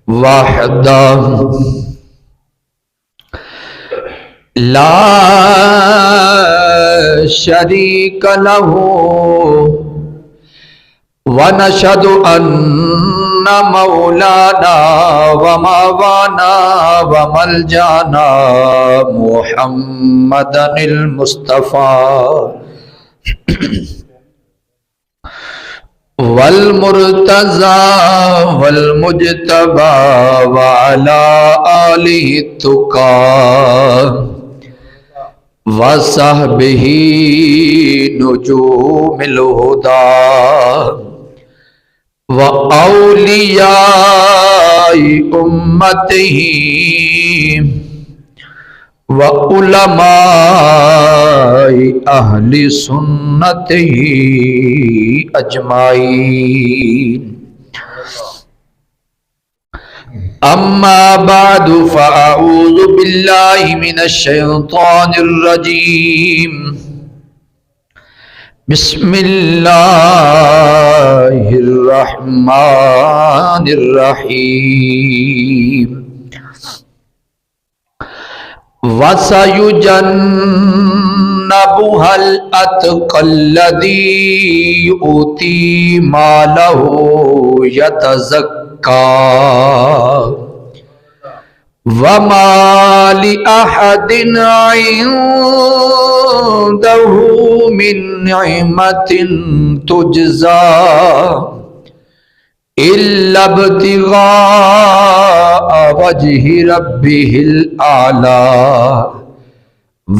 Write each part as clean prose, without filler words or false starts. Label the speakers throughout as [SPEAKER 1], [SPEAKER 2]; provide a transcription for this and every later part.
[SPEAKER 1] وحده لا شريك له ونشهد أن مولانا ومولانا وملجانا محمدا المصطفى والمرتضى والمجتبى وعلى آله التقى وصحبه نجوم الهدى وأولياء أمته وعلماء أهل سنته أجمعين أما بعد فأعوذ بالله من الشيطان الرجيم بسم الله الرحمن الرحيم وسيجنبها الأتقى الذي يؤتي ماله يتزكى وما لأحد عنده من نعمة تجزى إلا ابتغاء وجه ربه الأعلى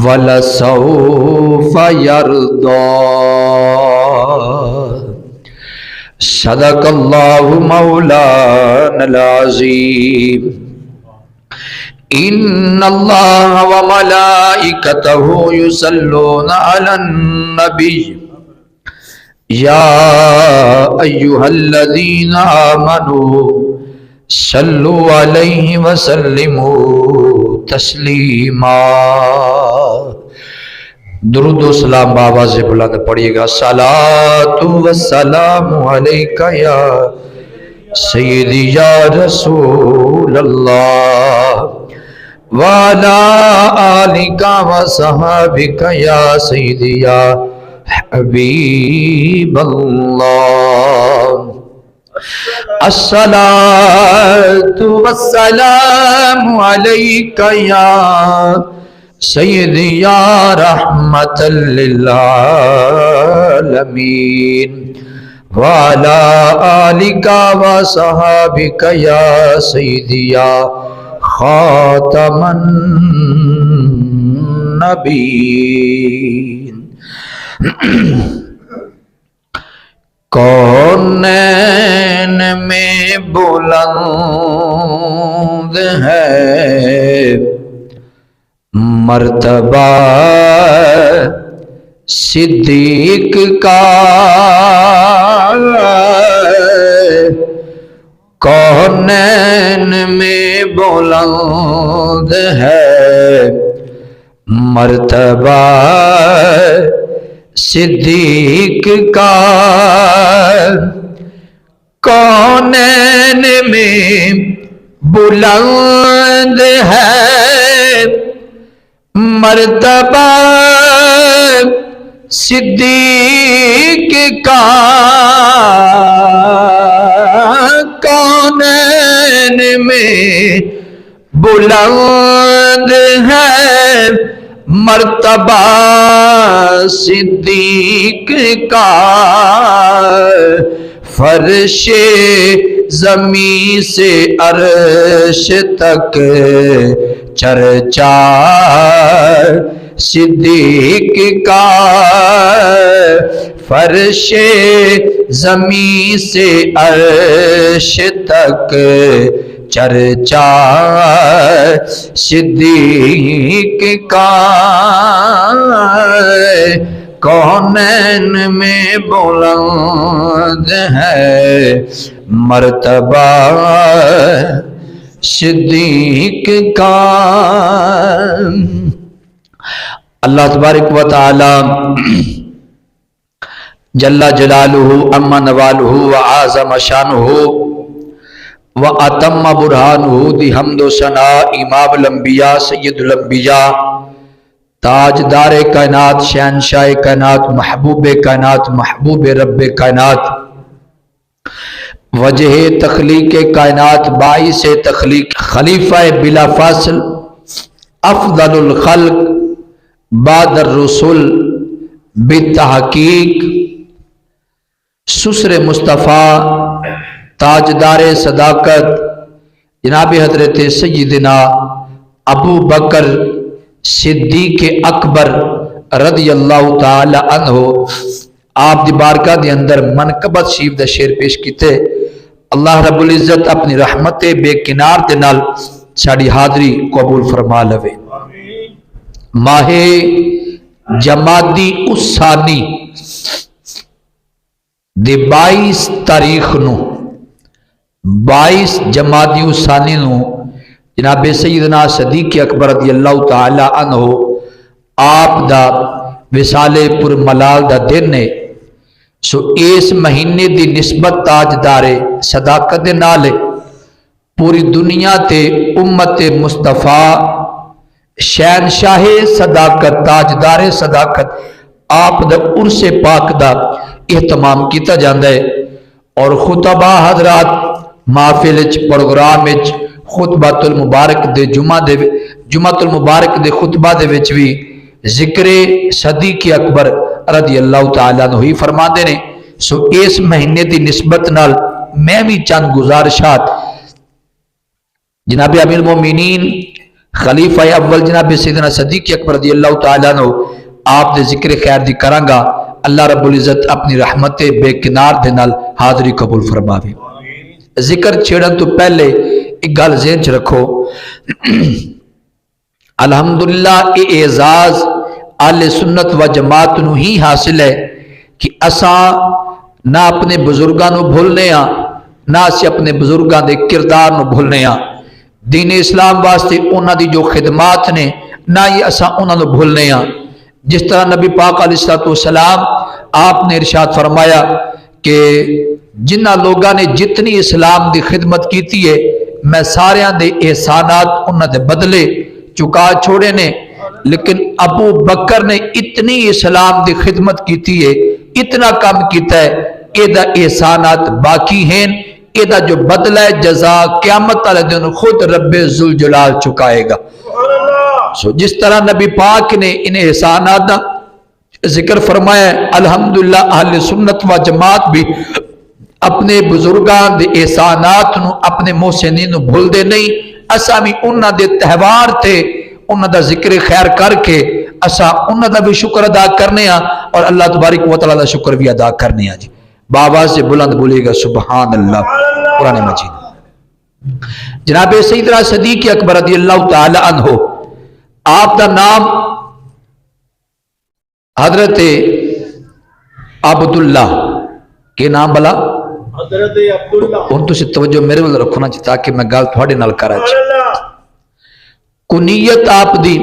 [SPEAKER 1] ولسوف يرضى صدق الله مولانا العظيم إن الله وملائكته يصلون على النبي يا أيها الذين آمنوا صلوا عليه وسلموا تسلیما. درود و سلام بآواز بلند پڑھیے گا. صلاۃ و سلام علیک یا سیدی یا رسول اللہ وعلی آلک و صحابک یا سیدی یا حبیب اللہ. الصلاۃ والسلام علیک یا سیدی یا رحمت للعالمین وعلی آلک و صحابک یا سیدی یا خاتم النبیین. کونین میں بلند ہے مرتبہ صدیق کا، کونین میں بلند ہے مرتبہ صدیق کا، کونین میں بلند ہے مرتبہ صدیق کا، کونین میں بلند ہے مرتبہ صدیق کا. فرش زمین سے عرش تک چرچا صدیق کا، فرش زمین سے عرش تک چرچا صدیق کا، کونین میں بلند ہے مرتبہ صدیق کا. اللہ تبارک و تعالی جل جلالہ اما نوالہ وعظم شانہ واتم برہانہ دی حمد و ثناء امام الانبیاء سید الانبیاء تاجدار کائنات شہنشاہ کائنات محبوب کائنات محبوب رب کائنات وجہ تخلیق کائنات باعث تخلیق خلیفہ بلا فاصل افضل الخلق بعد الرسل بالتحقیق سسر مصطفیٰ تاجدار صداقت جناب حضرت سیدنا ابو بکر صدیق اکبر رضی اللہ تعالی عنہ آپ دی بارگاہ دے اندر منقبت شریف دا شعر پیش کیتے اللہ رب العزت اپنی رحمت بے کنار دے نال ساڑی حاضری قبول فرما لوے ماہ جمادی الثانی دے 22 تاریخ نو 22 جمادی الثانی نو جناب سیدنا صدیق اکبر رضی اللہ تعالی عنہ آپ دا وصال پر ملال دا دن ہے سو اس مہینے دی نسبت تاجدار صداقت دے نال پوری دنیا تے امت مصطفیٰ شہنشاہ صداقت تاجدار صداقت آپ دا عرس پاک دا اہتمام کیتا جاندہ ہے اور خطبہ حضرات محفل پروگرام خطبۃ المبارک دے جمعۃ المبارک دے خطبہ دے وچ بھی ذکر صدیق اکبر رضی اللہ تعالیٰ عنہ ہی فرما دے نے سو اس مہینے دی نسبت نال میں بھی چند گزارشات جناب امیر المومنین خلیفہ اول جناب سیدنا صدیق اکبر رضی اللہ تعالیٰ عنہ آپ دے ذکر خیر دی کرانگا اللہ رب العزت اپنی رحمت بے کنار دے نال حاضری قبول فرماوے ذکر چھیڑن تو پہلے ایک گل ذہن چ رکھو الحمدللہ اے اعزاز اہل سنت و جماعت نو ہی حاصل ہے کہ اساں نہ اپنے بزرگاں نو بھولنے ہاں نہ اسی اپنے بزرگاں دے کردار نو بھولنے ہاں دین اسلام واسطے انہاں دی جو خدمات نے نہ ہی اساں انہاں نو بھولنے ہاں جس طرح نبی پاک علیہ السلام آپ نے ارشاد فرمایا کہ جنہ لوگاں نے جتنی اسلام دی خدمت کیتی ہے میں ساریاں دے احسانات انہاں دے بدلے چکا چھوڑے نے لیکن ابو بکر نے اتنی اسلام دی خدمت کیتی ہے اتنا کام کیتا ہے اے دا احسانات باقی ہیں اے دا جو بدلہ ہے جزا قیامت والے دن خود رب ذوالجلال چکائے گا سو جس طرح نبی پاک نے ان احسانات دا ذکر فرمایا ہے الحمدللہ اہل سنت و جماعت بھی اپنے بزرگان دے احسانات نو اپنے محسنین نو بھول دے نہیں اسا بھی انہاں دے تہوار تے انہاں دا ذکر خیر کر کے اسا انہاں دا بھی شکر ادا کرنے ہاں اور اللہ تبارک و تعالی دا شکر بھی ادا کرنے ہاں جی بابا سے بلند بولے گا سبحان اللہ قرآن مجید جناب سیدنا صدیق اکبر رضی اللہ تعالی عنہ آپ دا نام حضرت عبداللہ کے نام بلا
[SPEAKER 2] حضرت عبداللہ
[SPEAKER 1] ان تو سے توجہ میرے والے رکھنا چاہتا تاکہ میں گال تھوڑے نال کرا چاہتا کنیت آپ دی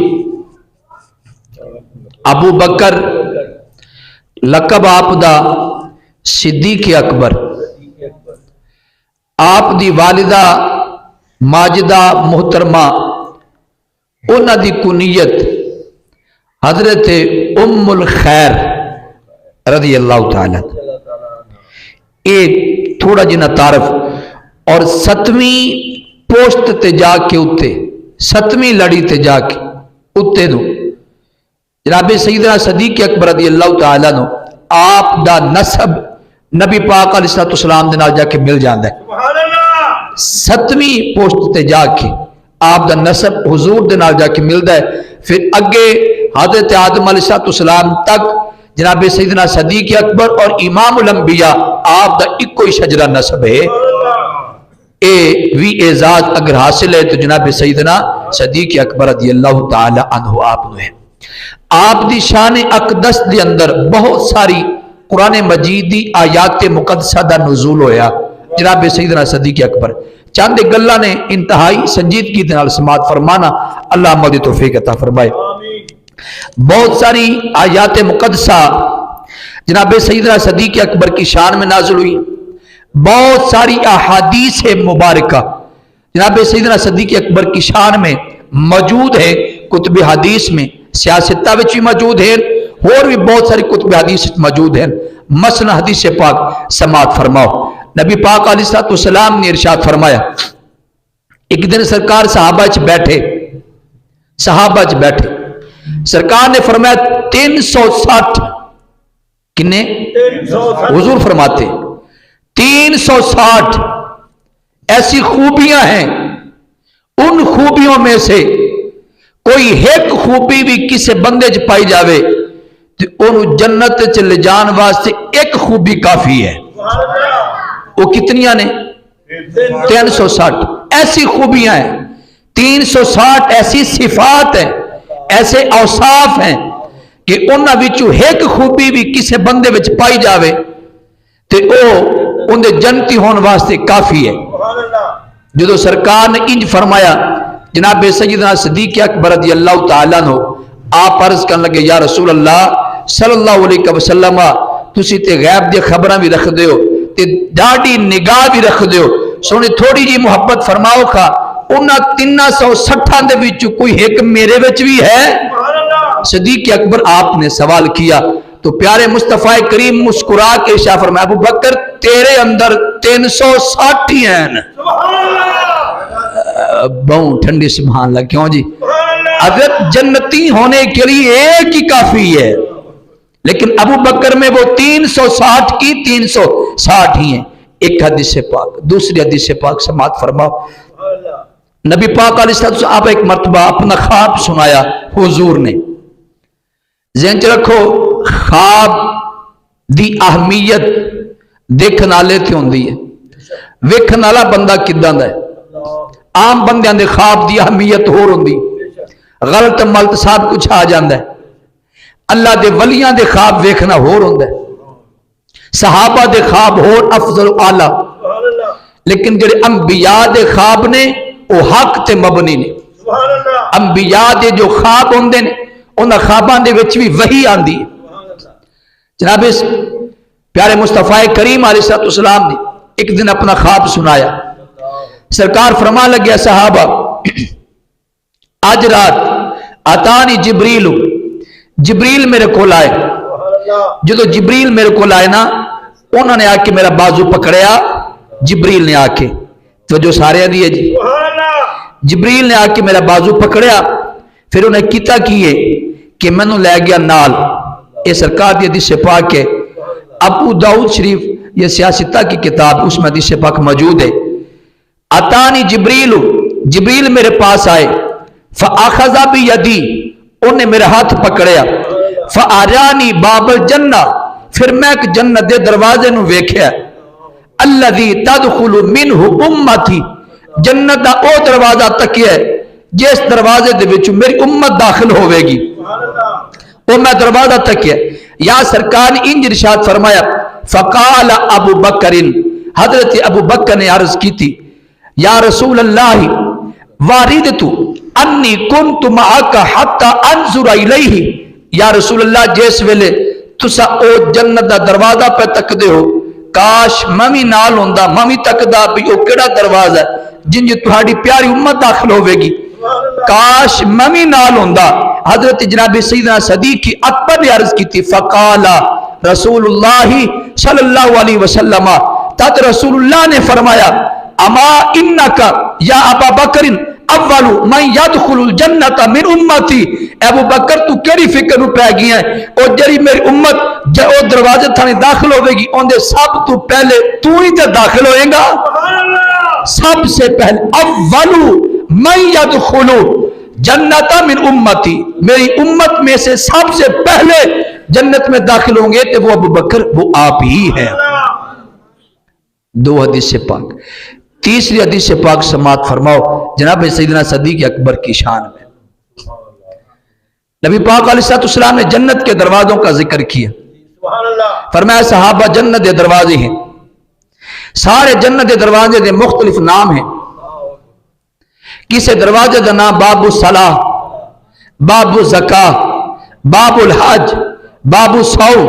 [SPEAKER 1] ابو بکر لقب آپ دا صدیق اکبر آپ دی والدہ ماجدہ محترمہ انہ دی کنیت حضرت ام الخیر رضی اللہ تعالیٰ ایک تھوڑا جنہ تعارف اور 7ویں پوسٹ تے جا کے اتے 7ویں لڑی تے جا کے اتے دو جناب سیدنا صدیق اکبر رضی اللہ تعالیٰ نو آپ دا نسب نبی پاک علیہ السلام دے نال جا کے مل جاندہ ہے 7ویں پوسٹ تے جا کے آپ دا نسب حضور دے نال جا کے ملدا ہے پھر اگے حضرت آدم علیہ السلام تک جناب سیدنا صدیق اکبر اور امام الانبیاء آپ دا ایک کوئی شجرہ نسب ہے اے وی اعزاز اگر حاصل ہے تو جناب سیدنا صدیق اکبر رضی اللہ تعالی عنہ آپ نو ہے آپ دی شان اقدس دے اندر بہت ساری قرآن مجید دی آیات مقدسہ دا نزول ہویا جناب سیدنا صدیق اکبر چاند گلہ نے انتہائی سنجیدگی دے نال سماعت فرمانا اللہ مدد توفیق عطا فرمائے بہت ساری آیات مقدسہ جناب سیدنا صدیق اکبر کی شان میں نازل ہوئی. بہت ساری احادیث مبارکہ جناب سیدنا صدیق اکبر کی شان میں موجود ہے. کتب حدیث میں سیاستہ وچ بھی موجود ہے اور بھی بہت ساری کتب حدیث موجود ہیں. مثلا حدیث پاک سماعت فرماؤ. نبی پاک علیہ الصلوۃ والسلام نے ارشاد فرمایا، ایک دن سرکار صحابہ چ بیٹھے سرکار نے فرمایا 360 کنے حضور فرماتے 360 ایسی خوبیاں ہیں، ان خوبیوں میں سے کوئی ایک خوبی بھی کسی بندے چ پائی جاوے تو انہوں جنت چ لے جان واسطے ایک خوبی کافی ہے. وہ کتنیاں نے 360 ایسی خوبیاں ہیں، 360 ایسی صفات ہیں، ایسے اوصاف ہیں کہ انہاں وچوں ایک خوبی بھی کسی بندے وچ پائی جاوے تے او اندے جنتی ہون واسطے کافی ہے. جدو سرکار نے انج فرمایا، جناب سیدنا صدیق اکبر رضی اللہ تعالیٰ عنہ آپ عرض کرنے لگے، یا رسول اللہ صلی اللہ علیہ وسلم تسی تے غیب دی خبراں بھی رکھ دیو تے ڈاڈی نگاہ بھی رکھ دیو، سونی تھوڑی جی محبت فرماؤ کھا انہاں 360 دے وچ کوئی ایک میرے وچ بھی ہے؟ صدیق اکبر آپ نے سوال کیا تو پیارے مصطفیٰ کریم مسکرا کے ارشاد فرمایا، ابو بکر تیرے اندر 360 ہیں. بہوں ٹھنڈی سبحان اللہ. کیوں جی؟ حضرت جنتی ہونے کے لیے ایک ہی کافی ہے، لیکن ابو بکر میں وہ 360 کی 360 ہی ہیں. ایک حدیث پاک، دوسری حدیث پاک سماعت فرماؤ. نبی پاک علیہ السلام آپ ایک مرتبہ اپنا خواب سنایا حضور نے. ذہن چ رکھو خواب دی اہمیت دیکھن والے تے ہوندی ہے. ویکھن والا بندہ کداں دا ہے؟ عام بندیاں دے خواب دی اہمیت ہور ہوندی، غلط ملت سب کچھ آ جاندا ہے. اللہ دے ولیاں دے خواب ویکھنا ہور ہوندا ہے، صحابہ دے خواب ہور افضل و اعلی. لیکن جڑے انبیاء دے خواب نے وہ حق تے مبنی نے. انبیاء دے جو خواب ہوندے نے انہاں خواباں دے وچ بھی وحی آندی ہے. جناب اس پیارے مصطفیٰ کریم علیہ السلام نے ایک دن اپنا خواب سنایا. سرکار فرما لگیا، صحابہ آج رات اتانی جبریل میرے کول آئے. جدو جبریل میرے کول آئے نا انہوں نے آ کے میرا بازو پکڑیا. جبریل نے آ کے تو جو سارے دیے جی جبریل نے آ کے میرا بازو پکڑیا، پھر انہیں کیتا کیے کہ میں نے لے گیا نال. یہ سرکار دی حدیث پاک ہے، ابو داؤد شریف یہ سیاستہ کی کتاب اس میں حدیث پاک موجود ہے. اتانی جبریل میرے پاس آئے، فاخذ بیدی انہیں میرے ہاتھ پکڑیا، فارانی باب الجنہ پھر میں ایک جنت دے دروازے نو ویکھیا، الذی تدخل منہ امتی جنت دا او دروازہ تکیا ہے جس دروازے دے وچ میری امت داخل ہوے گی، وہ میں دروازہ تکیا. یا سرکار نے انج ارشاد فرمایا، فقال ابو بکر حضرت ابو بکر نے عرض کی تھی، یا رسول اللہ واردت انی کنت معک حتی انظر الیہ. یا رسول اللہ جس ویلے تسا او جنت دا دروازہ پہ تک دے ہو کاش ممی نال ہوندا، ممی تک دا بھی او کیڑا دروازہ ہے جن جو تہاڈی پیاری امت داخل ہوے گی، کاش ممی نال ہوندا. حضرت جناب سیدنا صدیق اکبر نے عرض کی تھی، فقال رسول اللہ صلی اللہ علیہ وسلم تات رسول اللہ نے فرمایا، اما انکا یا ابا بکر اول من یدخل الجنت من امتی. ابو بکر تو کیڑی فکر نو پہ گیا ہے، او جڑی میری امت جو دروازے تھانے داخل ہوے گی اون دے سب تو پہلے تو ہی تے داخل ہوئے گا. سب سے پہلے اول من یدخل جنت من امتی، میری امت میں سے سب سے پہلے جنت میں داخل ہوں گے تو وہ ابو بکر وہ آپ ہی ہے. دو حدیث پاک. تیسری حدیث پاک سماعت فرماؤ جناب سیدنا صدیق اکبر کی شان میں. نبی پاک علیہ السلام نے جنت کے دروازوں کا ذکر کیا، فرمایا صحابہ جنت کے دروازے ہیں، سارے جنت کے دروازے دے مختلف نام ہیں. کسی دروازے کا نام باب الصلاح، باب الزکاہ، باب الحج، باب الصوم،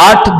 [SPEAKER 1] 8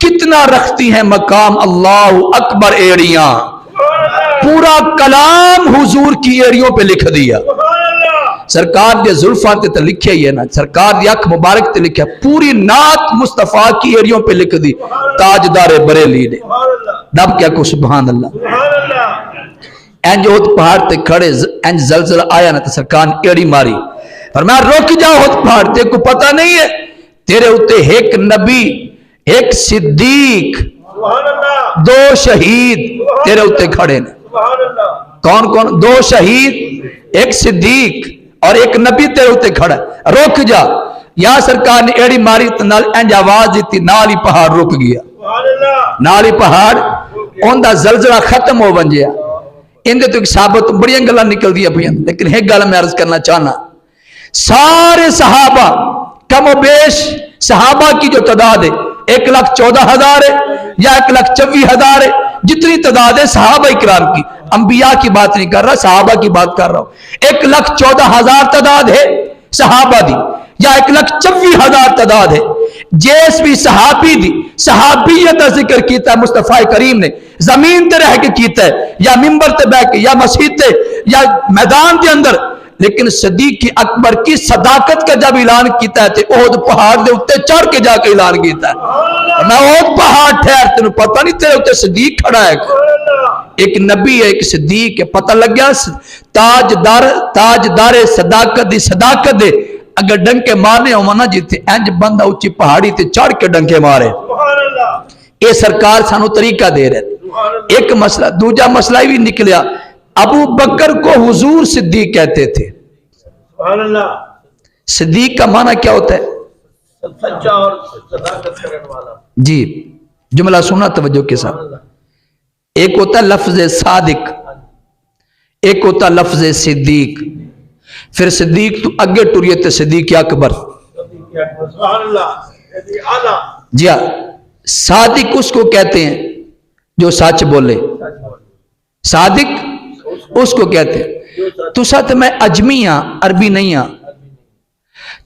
[SPEAKER 1] کتنا رکھتی ہیں مقام اللہ اکبر ایڑیاں، پورا کلام حضور کی ایڑیوں پہ لکھ دیا۔ سرکار دے زلفان تے لکھے ہی ہے نا، سرکار دی اکھ مبارک تے لکھے، پوری نعت مصطفیٰ کی ایڑیوں پہ لکھ دی تاجدار بریلی نے۔ دب کیا کو سبحان اللہ۔ اینج ہوت پہاڑ تے کھڑے، اینج زلزلہ آیا نا تو سرکار نے ایڑی ماری، فرمایا رک جاؤ ہوت پہاڑ، تے کو پتہ نہیں ہے تیرے اتے ایک نبی، ایک صدیق، دو شہید تیرے اتے کھڑے نے۔ کون کون؟ دو شہید، ایک صدیق اور ایک نبی تیرے اتے کھڑا، رک جا۔ یا سرکار نے ایڑی ماری تو نال انج آواز دیتی، نال ہی پہاڑ رک گیا، نال ہی پہاڑ ان دا زلزلہ ختم ہو ونجیا۔ ان دے تو ایک ثابت بڑی گلاں نکل دیا پئی، لیکن ایک گل میں عرض کرنا چاہنا، سارے صحابہ کم و بیش صحابہ کی جو تعداد ہے 1,14,000 ہے یا 1,24,000 ہے، جتنی تعداد ہے صحابہ کرام کی، انبیاء کی بات نہیں کر رہا، صحابہ کی بات کر رہا ہوں۔ 1,14,000 تعداد ہے صحابہ دی یا 1,24,000 تعداد ہے، جیس بھی صحابی دی صحابیت کا ذکر کیتا ہے مصطفیٰ کریم نے، زمین تے رہ کے کیتا ہے یا منبر تے بیٹھ کے یا مسجد تے یا میدان دے اندر، لیکن صدیق اکبر کی صداقت کا جب اعلان کیتا ہے تے احد پہاڑ دے اتے چڑھ کے جا کے اعلان کیتا ہے، میں احد پہاڑ ٹھہر، تینوں پتہ نہیں تیرے اتے صدیق کھڑا ہے، ایک نبی ہے ایک صدیق ہے، پتہ لگ گیا تاجدار صداقت دی صداقت دے، اگر ڈنکے مارنے ہو منا جیتے اینج بندہ اچھی پہاڑی تے چڑھ کے ڈنکے مارے، اے سرکار سانو طریقہ دے رہے۔ ایک مسئلہ، دوجا مسئلہ بھی نکلیا، ابو بکر کو حضور صدیق کہتے تھے۔ صدیق کا معنی کیا ہوتا ہے؟
[SPEAKER 2] سچا اور صداقت کرنے والا۔
[SPEAKER 1] جی جملہ سنا توجہ کے ساتھ، ایک ہوتا ہے لفظ صادق، ایک ہوتا ہے لفظ صدیق، پھر صدیق تو اگے ٹریے تے صدیق اکبر۔
[SPEAKER 2] سبحان اللہ۔
[SPEAKER 1] جی ہاں، صادق اس کو کہتے ہیں جو سچ بولے، صادق اس کو کہتے ہیں۔ تو ساتھ میں اجمی ہاں، عربی نہیں ہاں،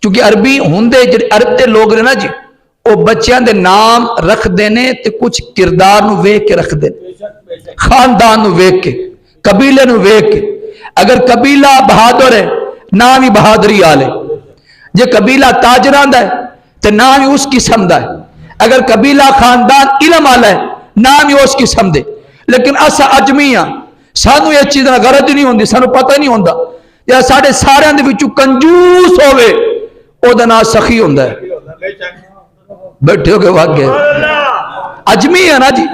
[SPEAKER 1] چونکہ عربی ہوندے جڑے عرب دے لوگ نے نا جی، وہ بچیاں دے نام رکھ دینے تے کچھ کردار نو ویکھ کے رکھ دینے، خاندان نو ویکھ کے، قبیلے نو ویکھ کے۔ اگر قبیلہ بہادر ہے نام ہی بہادری آلے، جے قبیلہ تاجران دا ہے تے نام ہی اس قسم دا ہے، اگر قبیلہ خاندان علم آلہ ہے نام ہی اس قسم دے۔ لیکن اسا اجمی ہاں، سانو یہ چیز غرض نہیں ہوندی، سانو پتہ نہیں ہوندا، یا ساڑھے سارے اندے وچوں کنجوس ہوئے او دا نام سخی ہوندا ہے۔ بیٹھے ہو کے واقعے اجمی ہے نا جی،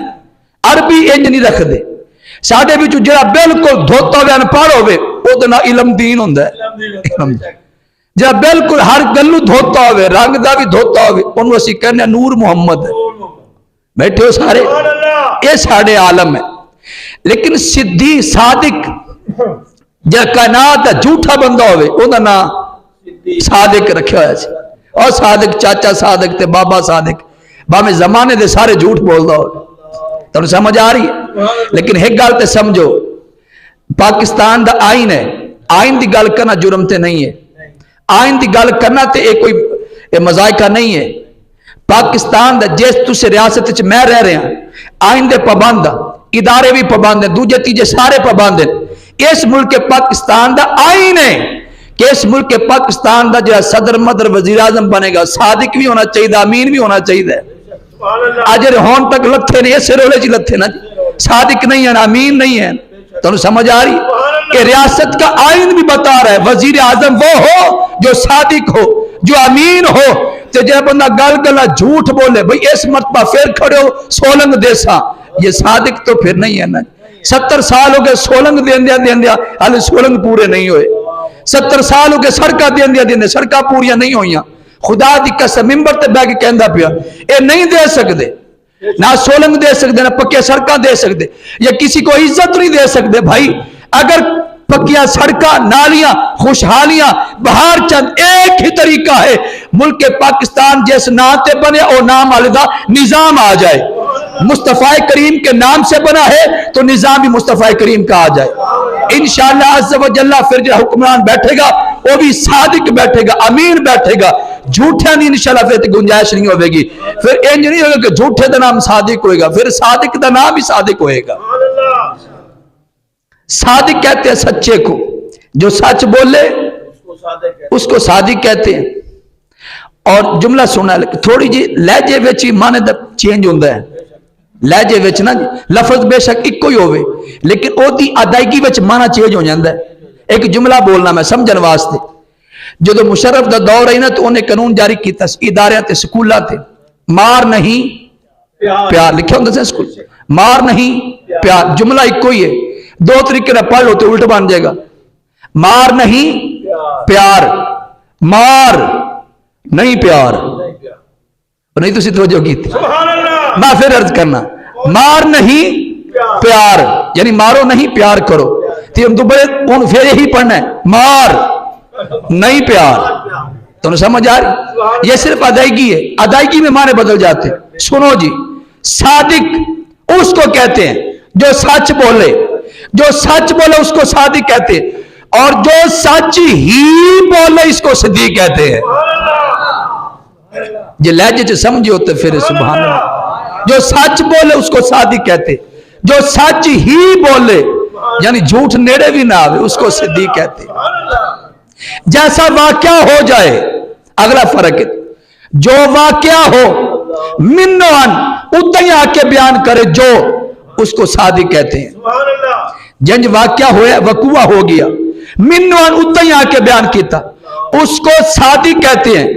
[SPEAKER 1] عربی انج نہیں رکھ دے، ساڑھے وچوں جڑا بالکل دھوتا ہوئے انپڑھ ہوئے او دا نام علم دین ہوندا ہے، جڑا بالکل ہر گلو دھوتا ہوئے، رنگ دا بھی دھوتا ہوئے، انہوں اسی کہنے نور محمد ہے۔ بیٹھے ہو سارے، یہ ساڑھے عالم ہے۔ لیکن صدیق صادق جا کائنات جھوٹا بندہ ہوئے او دا نام صادق رکھا ہوا ہے، اور صادق چاچا صادق تے بابا صادق، باہمیں زمانے دے سارے جھوٹ بول دا ہوئے، تو انہوں سمجھ آ رہی ہے۔ لیکن ایک گل تے سمجھو، پاکستان دا آئین ہے، آئین دی گل کرنا جرم تے نہیں ہے، آئین دی گل کرنا تے ایک کوئی مذائقہ نہیں ہے۔ پاکستان دا جیس تو سے ریاست چ میں رہ رہے ہیں، آئین دے پابند، ادارے بھی پابند ہیں، دوجے تیجے سارے پابند ہیں۔ اس ملک پاکستان دا آئین ہے کہ اس ملک پاکستان دا جو صدر مدر وزیر اعظم بنے گا صادق بھی ہونا چاہیے، امین بھی ہونا چاہیے۔ اجر ہون تک لتھے نے اسے رولے چ لتھے نا، صادق نہیں ہے، امین نہیں ہے، تو انہوں سمجھ آ رہی کہ ریاست کا آئین بھی بتا رہا ہے وزیر اعظم وہ ہو جو صادق ہو، جو امین ہو۔ تو جب بندہ گل گلا جھوٹ بولے بھئی اس مرتبہ پھر کھڑے ہو سولنگ دیسا، یہ صادق تو پھر نہیں ہے نا۔ 70 سال ہو گئے سولنگ دین دیا حال سولنگ پورے نہیں ہوئے، 70 سال ہو گئے سڑکہ دین دیا سڑکہ پوریاں نہیں ہوئیاں۔ خدا دی قسم منبر تے بیٹھ کے کہندا پیا اے نہیں دے سکدے، نہ سولنگ دے سکدے، نہ پکے سڑکاں دے سکدے، یا کسی کو عزت نہیں دے سکدے۔ بھائی اگر پکیاں سڑکاں، نالیاں، خوشحالیاں، بہار چند ایک ہی طریقہ ہے، ملک پاکستان جیس نام تے بنے اور نام والدہ نظام آ جائے، مصطفیٰ کریم کے نام سے بنا ہے تو نظام بھی مصطفیٰ کریم کا آ جائے انشاءاللہ عز و جل۔ پھر جو حکمران بیٹھے گا وہ بھی صادق بیٹھے گا، امین بیٹھے گا، جھوٹے نہیں انشاءاللہ پھر گنجائش نہیں ہوئے گی. پھر انج نہیں ہوگا کہ جھوٹے دا نام صادق ہوئے گا, پھر صادق دا نام ہی صادق ہوئے گا. صادق کہتے ہیں سچے کو, جو سچ بولے اس کو صادق کہتے ہیں. اور جملہ سننا ہے تھوڑی جی لہجے وچ ہی معنی دا چینج ہوندا ہے. لہجے وچ نا لفظ بے شک ایک ہی ہوئے لیکن او دی ادائیگی وچ معنی چینج ہو جاندا ہے. ایک جملہ بولنا میں سمجھن واسطے. جدو مشرف دا دور ہے نا تو انہیں قانون جاری کیتا ادارے تے سکولاں تے, مار نہیں پیار لکھے ہوندے سے سکول, مار نہیں پیار. جملہ ایک ہی ہے, دو طریقے نہ پڑھ لو تو الٹ بن جائے گا. مار نہیں پیار, مار نہیں پیار. نہیں تو توجہ کی تھی میں پھر عرض کرنا, مار نہیں پیار یعنی مارو نہیں پیار کرو. تم تو بڑے ان پھر یہی پڑھنا ہے, مار نہیں پیار. تو سمجھ آ رہی؟ یہ صرف ادائیگی ہے, ادائیگی میں معنی بدل جاتے. سنو جی, صادق اس کو کہتے ہیں جو سچ بولے, جو سچ بولے اس کو صادق کہتے ہیں, اور جو سچ ہی بولے اس کو صدیق کہتے ہیں. یہ لہجے سے سمجھے ہوتے پھر سبحان اللہ. جو سچ بولے اس کو صادق کہتے ہیں, جو سچ ہی بولے یعنی جھوٹ نیڑے بھی نہ آوے اس کو صدیق کہتے ہیں. جیسا واقعہ ہو جائے, اگلا فرق ہے, جو واقعہ ہو منوان اتنی آ کے بیان کرے جو اس کو صادق کہتے ہیں. جنج واقعہ ہوا وقوع ہو گیا منوان اتنی آ کے بیان کیتا اس کو صادق کہتے ہیں,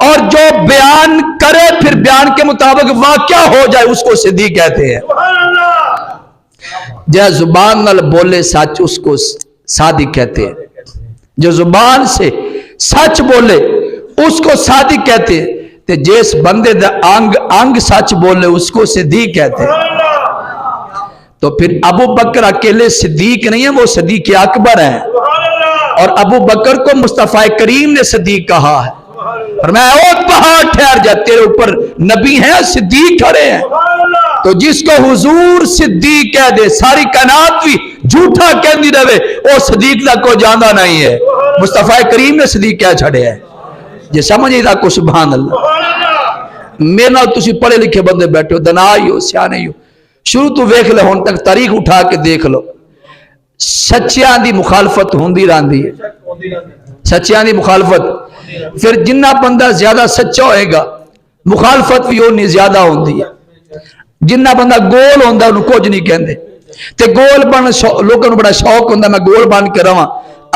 [SPEAKER 1] اور جو بیان کرے پھر بیان کے مطابق واقعہ ہو جائے اس کو صدیق کہتے ہیں. جو زبان نال بولے سچ اس کو صادق کہتے ہیں, جو زبان سے سچ بولے اس کو صادق کہتے ہیں, تے جس بندے دا انگ انگ سچ بولے اس کو صدیق کہتے ہیں. تو پھر ابو بکر اکیلے صدیق نہیں ہے, وہ صدیق اکبر ہیں, اور ابو بکر کو مصطفیٰ کریم نے صدیق کہا ہے. فرمایا او پہاڑ ٹھہر جا, تیرے اوپر نبی ہیں صدیق کھڑے ہیں. تو جس کو حضور صدیق کہہ دے ساری کائنات بھی جھوٹا کہندی رہے, او صدیق دا کو جانا نہیں ہے. مصطفیٰ کریم نے صدیق کہہ چھڑے ہے. یہ سمجھ دا کو سبحان اللہ. میرے نال تسی پڑھے لکھے بندے بیٹھے ہو, دنائی ہو, سیانے ہو, شروع تو ویکھ لے ہن تک تاریخ اٹھا کے دیکھ لو, سچیاں دی مخالفت ہوندی رہندی ہے. سچیاں دی مخالفت, پھر جنہ بندہ زیادہ سچا ہوئے گا مخالفت بھی ہونی زیادہ ہوندی ہے. جنہ بندہ گول ہوندا انہوں کچھ نہیں کہندے, تے گول بن لوگوں کو بڑا شوق ہوندا میں گول بن کے رہواں,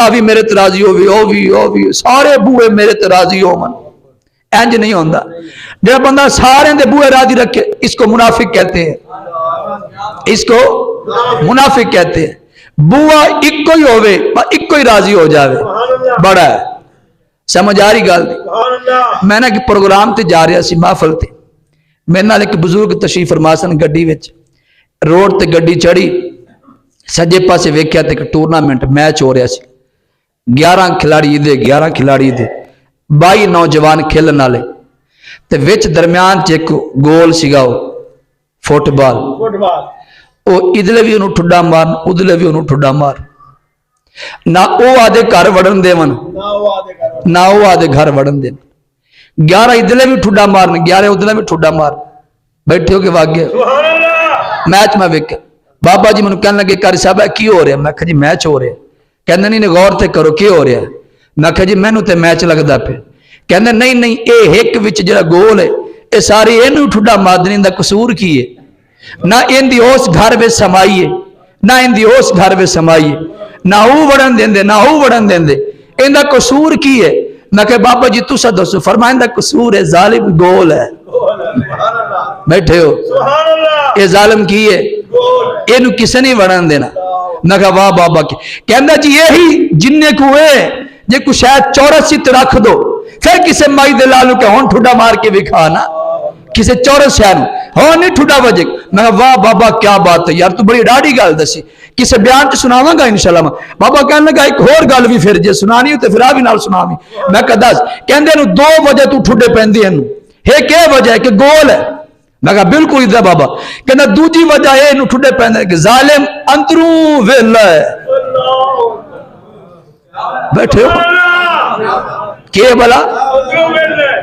[SPEAKER 1] آ بھی میرے تے راضی ہووی, او بھی سارے بوئے میرے تے راضی ہون. انج نہیں ہوندا. جڑا بندہ سارے دے بوئے راضی رکھے اس کو منافق کہتے ہیں, اس کو منافق کہتے ہیں. بوا ایک ہی ہوئے ایک ہی راضی ہو جاوے بڑا ہے. سمجھ آ رہی گل؟ میں نے ایک پروگرام تے جا رہا سی, محفل تے, میرے نال ایک بزرگ تشریف فرما سن گڈی وچ, روڈ تے گڈی چڑھی, سجے پاسے ویکھیا تے ایک ٹورنامنٹ میچ ہو رہا سی. 11 کھلاڑی دے 11 کھلاڑی دے 22 نوجوان کھیلن والے, تے وچ درمیان چ ایک گول سیگا فٹ بال. او ادلے بھی انہوں ٹھڈا مار, ادلے بھی انہوں ٹھڈا مار. نہ او آدھے گھر وڑن دے من, نہ او آدھے گھر وڑن دے. 11 ادلے بھی ٹھڈا مارن, 11 ادلے بھی ٹھڈا مار. بیٹھے ہو کے واقعہ میچ میں ویکھیا. بابا جی منو کہنے لگے قاری صاحب کی ہو رہا ہے؟ میں کہا جی میچ ہو رہا ہے. کہنے نہیں غور تے کرو کی ہو رہا ہے. میں کہا جی مینوں تے میچ لگدا پیا. کہنے نہیں اے ایک وچ جڑا گول ہے اے ساری اینوں ٹھڈا مارنے دا قصور کی ہے؟ نہ ان دی اس گھر وچ سمائیے, نہ ان دی اس گھر وچ سمائیے, نہ او وڑن دیندے نہ او وڑن دیندے, ان دا قصور کی ہے؟ میں کہ بابا جی تسا دسو. فرمایا دا قصور ہے ظالم گول ہے. بیٹھے ہو, اے ظالم کی ہے, اینو کسے نہیں وڑن دینا. میں کہا واہ بابا کی. کہندا جی یہی جننے کو ہے جے کو شاید چورس سی رکھ دو, پھر کسے مائی دے لالو کہ ہون ٹھڈا مار کے وکھا نا, کسے چورس شہر ہاں نہیں ٹھڈا وجے. میں کہا واہ بابا کیا بات ہے یار, تو بڑی ڈاڑی گل دسی, کسے بیان چ سناواں گا انشاءاللہ. بابا کہنے لگا ایک اور گل بھی پھر جے سنانی ہو تے پھر آ بھی نال سناویں. میں کہا دس. کہندے نو 2 وجہ تو ٹھڈے پیندے ہیں, ایک اے وجہ ہے کہ گول ہے. میں کہا بالکل ادھر بابا. کہندا دوجی وجہ اے نو ٹھڈے پیندے کہ ظالم اندروں ویلا ہے. بیٹھے ہو کہ بلا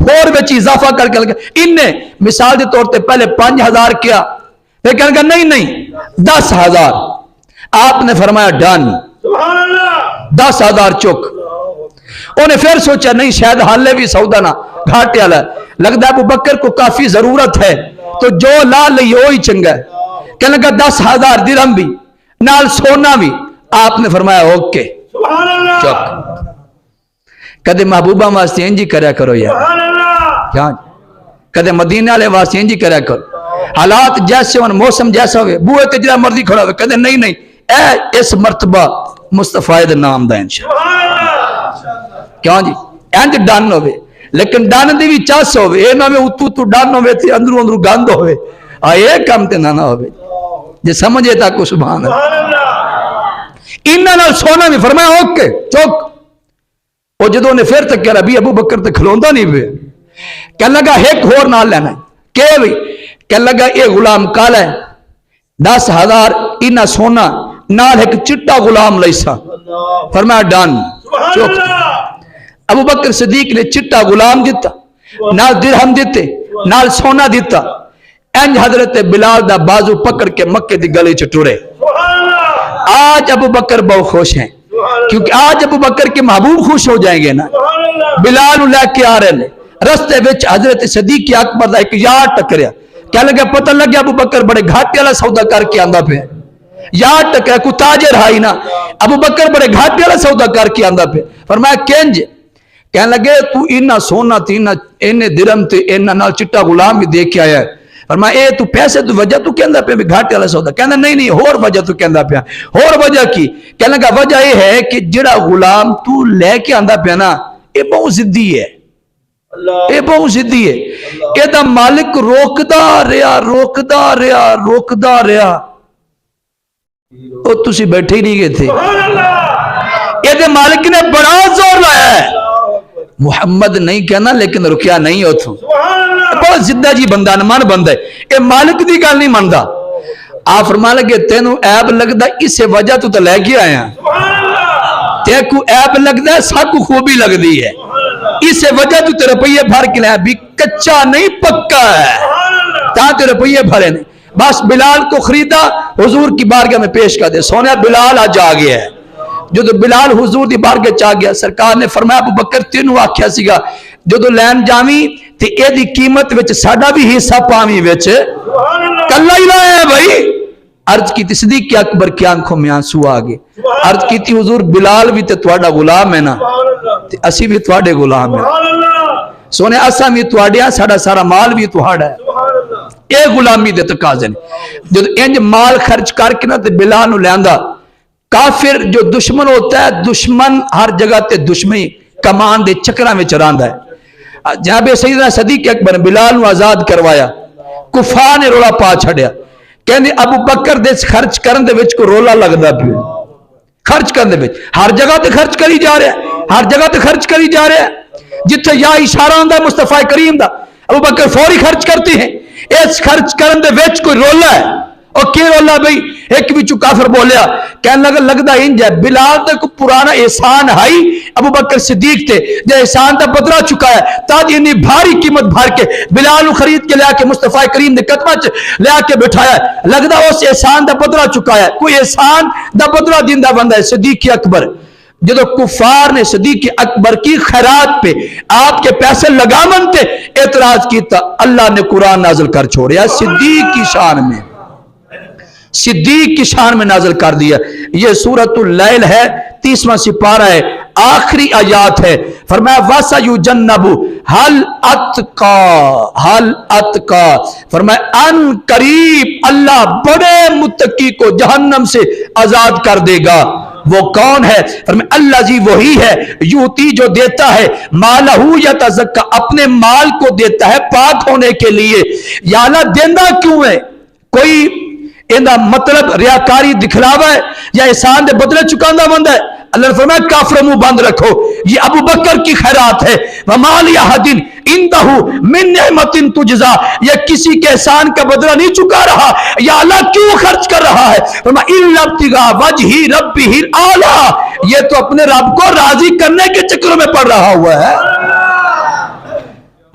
[SPEAKER 1] اور بچ اضافہ کر کے لگا انہیں مثال کے طور پہ پہلے 5000 کیا، پھر کہنے لگا نہیں 10,000. آپ نے فرمایا ڈن،
[SPEAKER 2] سبحان اللہ
[SPEAKER 1] 10,000 چک. انہیں پھر سوچا نہیں شاید حالے بھی سودا نہ گھاٹے والا ہے، لگتا ہے ابو بکر کو کافی ضرورت ہے تو جو لا لئی وہی چنگا ہے. کہنے لگا 10,000 درہم بھی نال سونا بھی. آپ نے فرمایا اوکے
[SPEAKER 2] سبحان اللہ
[SPEAKER 1] چک. کدے محبوبہ واسطے انجی کریا کرو یار،
[SPEAKER 2] سبحان اللہ
[SPEAKER 1] کیا کدے مدینے والے واسطے انجی کریا کرو. حالات جیسے ہون، موسم جیسا ہوئے، بوئے تے جڑا مرضی کھڑا ہوئے، کدے نہیں نہیں اے اس مرتبہ مصطفیٰ دے نام دا انشاءاللہ.
[SPEAKER 2] سبحان اللہ
[SPEAKER 1] کیوں جی انج ڈن ہوئے، لیکن ڈن دی بھی چاس ہوئے، اے نہ میں اتو تو ڈن ہوئے تھی اندروں اندروں گند ہوئے، آئے کم تے نہ ہوئے جے سمجھے تاکو سبحان اللہ.
[SPEAKER 2] سبحان اللہ
[SPEAKER 1] انہاں نال سونا بھی فرمایا اوکے چک. وہ جدوں نے پھر تک کہہ رہا بھی ابو بکر تے کھلوندا نہیں پہ، کہنے لگا ایک ہور نال لینا ہے کہ بھی، کہنے لگا یہ غلام کالا ہے 10,000 انہاں سونا نال ایک چٹا غلام لیسا.
[SPEAKER 2] اللہ
[SPEAKER 1] فرمایا ڈن
[SPEAKER 2] سبحان
[SPEAKER 1] چک.
[SPEAKER 2] اللہ
[SPEAKER 1] ابو بکر صدیق نے چٹا غلام دیتا، نال درہم دیتے، نال سونا دیتا. انج حضرت بلال دا بازو پکڑ کے مکے دی گلی چ ٹرے.
[SPEAKER 2] سبحان اللہ
[SPEAKER 1] آج ابو بکر بہت خوش ہیں کیونکہ آج ابو بکر کے محبوب خوش ہو جائیں گے نا.
[SPEAKER 2] سبحان اللہ
[SPEAKER 1] بلال لے کے آ رہے ہیں، رستے وچ حضرت صدیق اکبر دا ایک یار ٹکریا. کیا لگا پتہ لگیا ابو بکر بڑے گھاٹے والا سودا کر کے آندا پہ. یار ٹکریا کو تاجر ہائی نا، ابو بکر بڑے گھاٹے والا سودا کر کے آندا پہ. فرمایا کنج، کہنے لگے تو انہاں سونا تے انہیں درہم تے انہاں نال چٹا غلام بھی دے کے آیا ہے. فرمایا اے تو پیسے تو وجہ تو کہندا پہ بھی گھاٹے والا سودا. کہندا نہیں نہیں اور وجہ تو کہندا پیا. اور وجہ کی؟ کہنے لگا وجہ یہ ہے کہ جڑا غلام تو لے کے آندا پیا نا اے بہت ضدی ہے،
[SPEAKER 2] اللہ
[SPEAKER 1] اے بہت ضدی ہے. اے دا مالک روکدا رہیا روکدا رہیا روکدا رہیا، او تسی بیٹھے ہی نہیں گئے تھے.
[SPEAKER 2] سبحان اللہ
[SPEAKER 1] اے دے مالک نے بڑا زور لایا ہے.
[SPEAKER 2] اللہ اکبر
[SPEAKER 1] محمد نہیں کہنا لیکن رکیا نہیں اتھوں.
[SPEAKER 2] سبحان اللہ
[SPEAKER 1] بہت زدہ جی بندہ نمان بندہ ہے، اے مالک دی گل نہیں ماندا. آپ فرما لگے تینوں عیب لگدا اس وجہ تو لے کے آیا،
[SPEAKER 2] سبحان اللہ
[SPEAKER 1] تے کو عیب لگدا ہے سب کو خوبی لگدی ہے، اس وجہ تو تے روپیے بھر کے لیا بھی کچا نہیں پکا ہے
[SPEAKER 2] سبحان اللہ
[SPEAKER 1] تا تے روپیے بھرے نہیں. بس بلال کو خریدا حضور کی بارگاہ میں پیش کر دے. سونے بلال آج آ گیا ہے. جدو بلال حضور دی بارگاہ چاہ گیا، سرکار نے فرمایا ابو بکر تینوں آکھیا سیگا جدو لین جاویں تے اے دی قیمت وچ ساڈا بھی حصہ پاویں وچ
[SPEAKER 2] سبحان اللہ
[SPEAKER 1] کلا ہی لایا ہے بھائی. عرض کی صدیق اکبر کی آنکھوں میں آنسو آ گئے. عرض کی تھی حضور بلال بھی تے تواڈا غلام ہے نا،
[SPEAKER 2] سبحان اللہ
[SPEAKER 1] تے اسی بھی تواڈے غلام ہیں.
[SPEAKER 2] سبحان اللہ
[SPEAKER 1] سونے اساں بھی تواڈیاں، ساڈا سارا مال بھی تواڈا ہے.
[SPEAKER 2] سبحان اللہ
[SPEAKER 1] اے غلامی دے تقاضے نے. جب انج مال خرچ کر کے نہ تے بلال نو لیندا. کافر جو دشمن ہوتا ہے، دشمن ہر جگہ تے دشمنی کمان دے چکراں وچ رہندا ہے. جناب سیدنا صدیق اکبر بلال نو آزاد کروایا، کفار نے رولا پا چھڑیا. کہندے ابو بکر دے خرچ کرن دے وچ کو رولا لگدا پیا. خرچ کرن دے وچ ہر جگہ تے خرچ کری جا رہا ہے، ہر جگہ تے خرچ کری جا رہا ہے. جتھے یا اشارہ ہوندا مصطفی کریم دا ابو بکر فوری خرچ کرتے ہیں. اس خرچ کرن دے وچ کوئی رولا ہے. اور کی رولا بھئی؟ ایک وچوں کافر بولیا، کہنے لگدا انج ہے بلال تے کو پرانا احسان ہائی ابو بکر صدیق تے جے احسان دا بدلہ چکایا تاج اتنی بھاری قیمت بھر کے بلال نو خرید کے لیا کے مصطفی کریم نے قدمہ چ لیا کے بٹھایا. لگدا اس احسان دا بدلہ چکایا. کوئی احسان دا بدلہ دیندا بندہ ہے صدیق اکبر. جدو کفار نے صدیق اکبر کی خیرات پہ آپ کے پیسے لگامن تے اعتراض کیتا، اللہ نے قرآن نازل کر چھوڑیا صدیق کی شان میں، صدیق کی شان میں نازل کر دیا. یہ سورۃ اللیل ہے، 30واں سپارہ ہے، آخری آیات ہے. فرمایا وَسَيُجَنَّبُ حَلْ أَتْقَى، فرمایا ان قریب اللہ بڑے متقی کو جہنم سے آزاد کر دے گا. وہ کون ہے؟ فرمایا اللہ جی وہی ہے یوتی جو دیتا ہے مالہ یتزکا، اپنے مال کو دیتا ہے پاک ہونے کے لیے. یا اللہ دیندہ کیوں ہے؟ کوئی اندہ مطلب ریاکاری دکھلاوا ہے یا احسان دے بدلے چکاندہ بندہ ہے؟ اللہ نے فرمایا کافر منہ بند رکھو، یہ ابو بکر کی خیرات ہے. وَمَالِ أَحَدٍ عِندَهُ مِن نِعْمَةٍ تُجْزَىٰ، یہ کسی کے احسان کا بدلہ نہیں چکا رہا. یا اللہ کیوں خرچ کر رہا ہے؟ فرمایا إِلَّا ابْتِغَاءَ وَجْهِ رَبِّهِ الْأَعْلَىٰ، یہ تو اپنے رب کو راضی کرنے کے چکروں میں پڑ رہا ہوا ہے.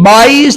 [SPEAKER 1] 22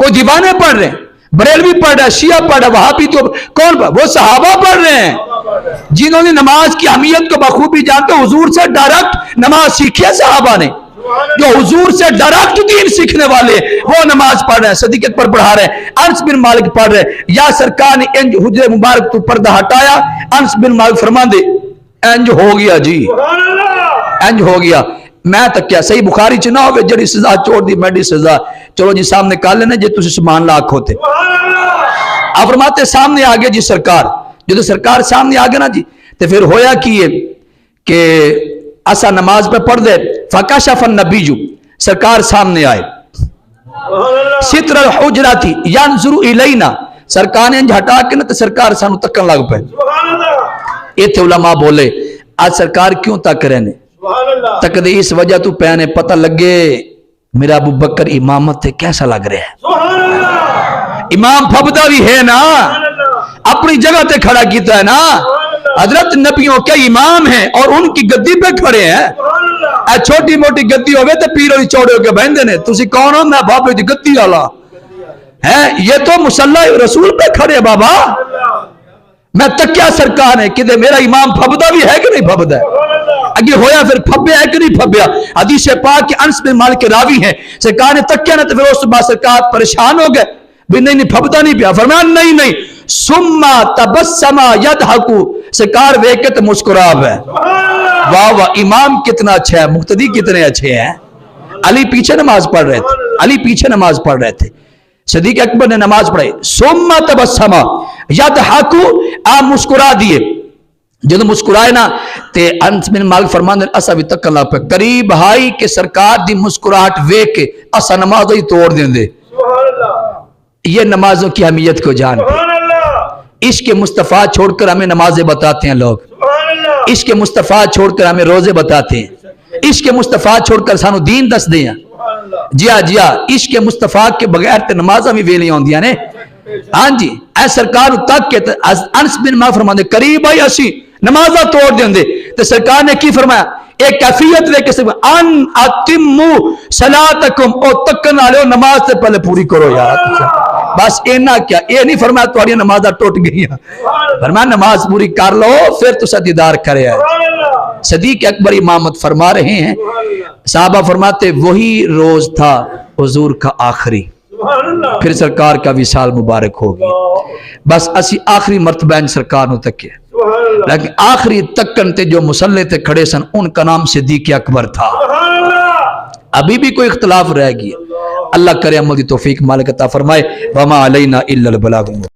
[SPEAKER 1] کوئی دیوانے پڑھ رہے ہیں، بریلوی پڑھ رہا ہے، شیعہ پڑھ رہا ہے، وہابی تو کون پڑھ؟ وہ صحابہ پڑھ رہے ہیں جنہوں نے نماز کی اہمیت کو بخوبی جانتے، حضور سے ڈائریکٹ نماز سیکھی ہے صحابہ نے، جو حضور سے ڈائریکٹ دین سیکھنے والے وہ نماز پڑھ رہے ہیں، صدیق اکبر پڑھا رہے ہیں، انس بن مالک پڑھ رہے ہیں، یا سرکار نے انج حجر مبارک تو پردہ ہٹایا، انس بن مالک فرما دے انج ہو گیا جی،
[SPEAKER 2] سبحان اللہ
[SPEAKER 1] انج ہو گیا۔ میں تک کیا صحیح بخاری چ نہ ہوئے جڑی سزا چھوڑ دی میڈی سزا، چلو جی سامنے کال لینے جی تسی سبحان لاکھ ہوتے۔
[SPEAKER 2] سبحان اللہ
[SPEAKER 1] آپ فرماتے سامنے آگے جی سرکار، جو سرکار سامنے آگے نا جی تو پھر ہویا کیے کہ اسا نماز پہ پڑھ دے، فکشف النبی جو سرکار سامنے آئے،
[SPEAKER 2] سبحان اللہ
[SPEAKER 1] ستر الحجرات ینظر الینا، سرکار نے ہٹا کے نا تو سرکار سانو تکن لگ پے۔
[SPEAKER 2] سبحان اللہ
[SPEAKER 1] ایتھے علماء بولے آج سرکار کیوں تک رہنے؟
[SPEAKER 2] سبحان اللہ
[SPEAKER 1] تک دے اس وجہ تو پہنے پتہ لگے میرا ابو بکر امامت تے کیسا لگ رہا ہے،
[SPEAKER 2] سبحان اللہ
[SPEAKER 1] امام پھبدا بھی ہے نا،
[SPEAKER 2] سبحان اللہ
[SPEAKER 1] اپنی جگہ تے کھڑا کیتا ہے نا، حضرت نبیوں کے امام ہیں اور ان کی گدی پہ کھڑے ہیں،
[SPEAKER 2] سبحان اللہ
[SPEAKER 1] اے چھوٹی موٹی گدی ہوئے تے پیروں ہی چوڑے ہو کے بہندے نے، تسی کون ہو؟ میں بابے دی گدی والا ہے، یہ تو مصلی رسول پہ کھڑے بابا، میں تکیا سرکار ہے کہ میرا امام پھبدا بھی ہے کہ نہیں پھبدا ہے؟ اگے ہویا پھر پھبیا ہے کہ نہیں پھبیا؟ حدیث پاک کہ انس بن مالک کے راوی ہیں، سرکار نے تکیا نہ تو پھر اس بعد سرکار پریشان ہو گئے بھی نہیں پھبدا نہیں پیا، فرمایا نہیں ثم تبسم یضحک، سرکار ویکھ کے تو مسکرا ہے، واہ واہ امام کتنا اچھا ہے، مقتدی کتنے اچھے ہیں۔ علی پیچھے نماز پڑھ رہے تھے، علی پیچھے نماز پڑھ رہے تھے، صدیق اکبر نے نماز پڑھائی، ثم تبسم یضحک، آپ مسکرا دیے، جب مسکرائے نا تے انس بن مالک فرماندے اسا بھی تک اللہ پہ قریب ہائی کہ سرکار دی مسکراہٹ ویکھ کے اسا نماز ہی توڑ دیندے۔
[SPEAKER 2] سبحان اللہ
[SPEAKER 1] یہ نمازوں کی اہمیت کو جان پہ،
[SPEAKER 2] سبحان اللہ
[SPEAKER 1] عشق مصطفیٰ چھوڑ کر ہمیں نمازیں بتاتے ہیں لوگ،
[SPEAKER 2] سبحان اللہ
[SPEAKER 1] عشق مصطفیٰ چھوڑ کر ہمیں روزے بتاتے ہیں، عشق مصطفیٰ چھوڑ کر سانو دین دس دیں،
[SPEAKER 2] سبحان اللہ
[SPEAKER 1] جی ہاں عشق مصطفیٰ کے بغیر تے نمازاں بھی ویلیاں ہوندیاں نے۔ ہاں جی اے سرکار تک کے انس بن مالک فرماندے قریب آئی اسی نمازاں توڑ دیندے، تو سرکار نے کی فرمایا ایک کیفیت لے کے ان اتمو صلاتکم، او تکن والے نماز سے پہلے پوری کرو یار، بس اینا کیا، اے نہیں فرمایا تمہاری نمازاں ٹوٹ گئی ہیں، فرمایا نماز پوری کر لو پھر تو دیدار کرے آئے۔
[SPEAKER 2] سبحان اللہ
[SPEAKER 1] صدیق اکبر امامت فرما رہے ہیں، صحابہ فرماتے وہی روز تھا حضور کا آخری،
[SPEAKER 2] سبحان اللہ
[SPEAKER 1] پھر سرکار کا وصال مبارک ہوگی، بس اسی آخری مرتبہ ان سرکار نو تکے،
[SPEAKER 2] سبحان اللہ
[SPEAKER 1] لیکن آخری تکن تے جو مسلح تے کھڑے سن ان کا نام صدیق اکبر تھا۔
[SPEAKER 2] سبحان اللہ
[SPEAKER 1] ابھی بھی کوئی اختلاف رہ گیا، اللہ کرے عمل دی توفیق مالک عطا فرمائے، وما علینا الا البلاغ۔